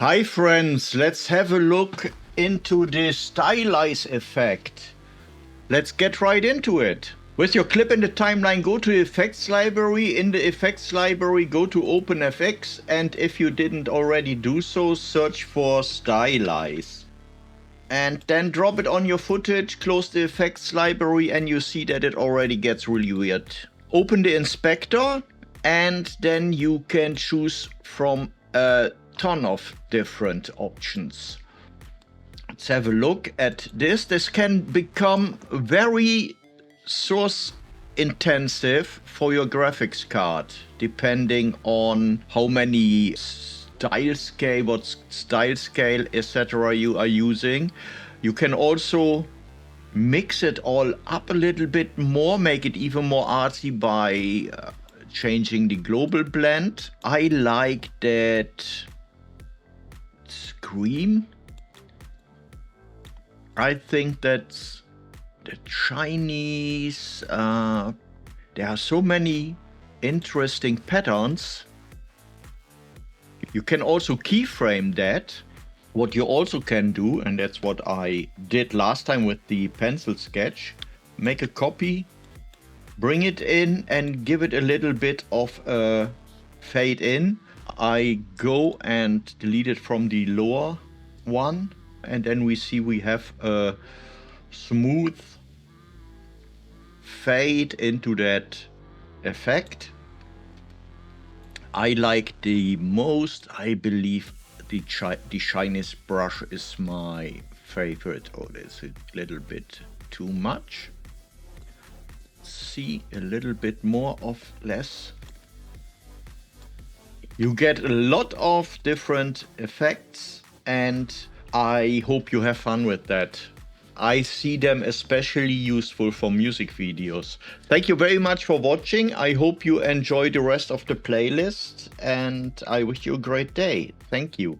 Hi friends, let's have a look into the Stylize effect. Let's get right into it. With your clip in the timeline, go to the effects library. In the effects library, go to OpenFX, and if you didn't already do so, search for Stylize. And then drop it on your footage, close the effects library, and you see that it already gets really weird. Open the inspector, and then you can choose from a ton of different options. Let's have a look at this. This can become very source intensive for your graphics card, depending on how many style scale, what style scale, etc. you are using. You can also mix it all up a little bit more, make it even more artsy by changing the global blend. I like that screen. I think that's the Chinese. There are so many interesting patterns. You can also keyframe that. What you also can do, and that's what I did last time with the pencil sketch, make a copy, bring it in and give it a little bit of a fade in. I go and delete it from the lower one, and then we see we have a smooth fade into that effect. I like the most, I believe the Chinese brush is my favorite. Oh, it's a little bit too much. See a little bit more of less. You get a lot of different effects, and I hope you have fun with that. I see them especially useful for music videos. Thank you very much for watching. I hope you enjoy the rest of the playlist, and I wish you a great day. Thank you.